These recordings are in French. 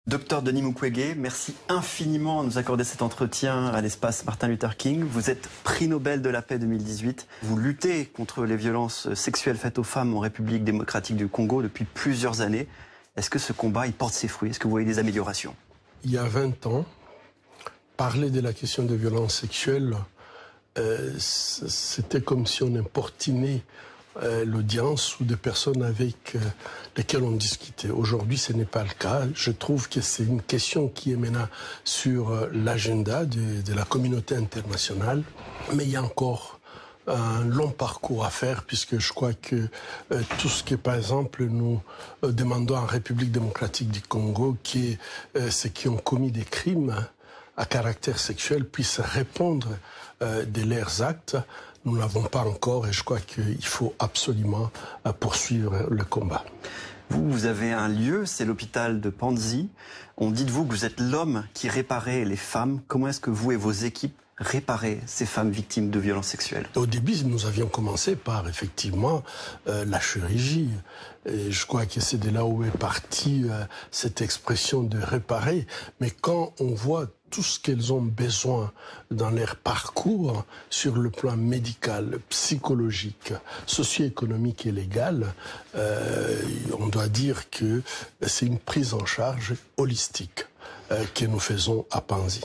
Docteur Denis Mukwege, merci infiniment de nous accorder cet entretien à l'espace Martin Luther King. Vous êtes prix Nobel de la paix 2018. Vous luttez contre les violences sexuelles faites aux femmes en République démocratique du Congo depuis plusieurs années. Est-ce que ce combat, il porte ses fruits? Est-ce que vous voyez des améliorations? Il y a 20 ans, parler de la question des violences sexuelles, c'était comme si on importunait l'audience ou des personnes avec lesquelles on discutait. Aujourd'hui, ce n'est pas le cas. Je trouve que c'est une question qui est maintenant sur l'agenda de la communauté internationale. Mais il y a encore un long parcours à faire, puisque je crois que tout ce que, par exemple, nous demandons en République démocratique du Congo, qui est ceux qui ont commis des crimes à caractère sexuel puissent répondre de leurs actes. Nous ne l'avons pas encore et je crois qu'il faut absolument poursuivre le combat. Vous avez un lieu, c'est l'hôpital de Panzi. On dit de vous que vous êtes l'homme qui réparait les femmes. Comment est-ce que vous et vos équipes réparez ces femmes victimes de violences sexuelles? Au début, nous avions commencé par effectivement la chirurgie. Et je crois que c'est de là où est partie cette expression de réparer. Mais quand on voit tout ce qu'elles ont besoin dans leur parcours sur le plan médical, psychologique, socio-économique et légal, on doit dire que c'est une prise en charge holistique que nous faisons à Panzi.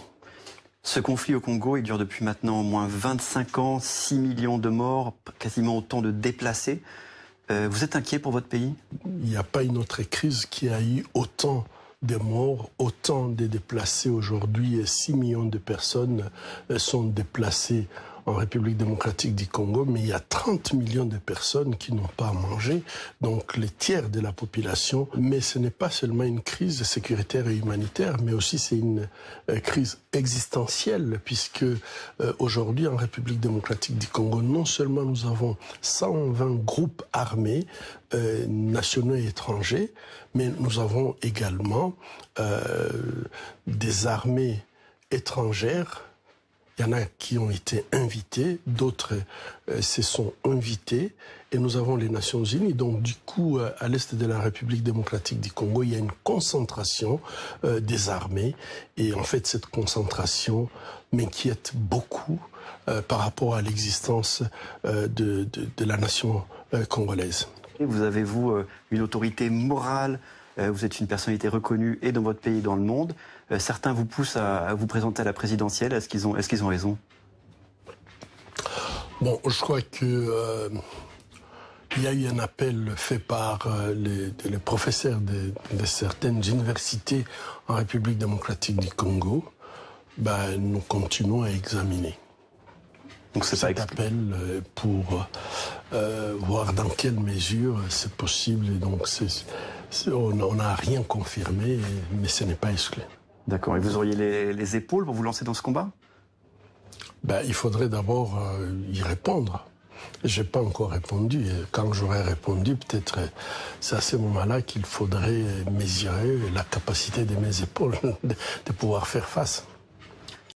Ce conflit au Congo, il dure depuis maintenant au moins 25 ans, 6 millions de morts, quasiment autant de déplacés. Vous êtes inquiet pour votre pays? Il n'y a pas une autre crise qui a eu autant de morts, autant de déplacés aujourd'hui. 6 millions de personnes sont déplacées en République démocratique du Congo, mais il y a 30 millions de personnes qui n'ont pas à manger, donc les tiers de la population. Mais ce n'est pas seulement une crise sécuritaire et humanitaire, mais aussi c'est une crise existentielle, puisque aujourd'hui en République démocratique du Congo, non seulement nous avons 120 groupes armés, nationaux et étrangers, mais nous avons également des armées étrangères. Il y en a qui ont été invités, d'autres se sont invités, et nous avons les Nations Unies. Donc du coup, à l'est de la République démocratique du Congo, il y a une concentration des armées, et en fait cette concentration m'inquiète beaucoup par rapport à l'existence de la nation congolaise. Vous avez, vous, une autorité morale, vous êtes une personnalité reconnue et dans votre pays et dans le monde. Certains vous poussent à vous présenter à la présidentielle. Est-ce qu'ils ont raison? Bon, je crois que il y a eu un appel fait par les professeurs de certaines universités en République démocratique du Congo. Ben, nous continuons à examiner. Donc c'est cet appel pour voir dans quelle mesure c'est possible. Et donc on n'a rien confirmé, mais ce n'est pas exclu. D'accord. Et vous auriez les épaules pour vous lancer dans ce combat? Ben, il faudrait d'abord y répondre. Je n'ai pas encore répondu. Et quand j'aurai répondu, peut-être c'est à ce moment-là qu'il faudrait mesurer la capacité de mes épaules de pouvoir faire face.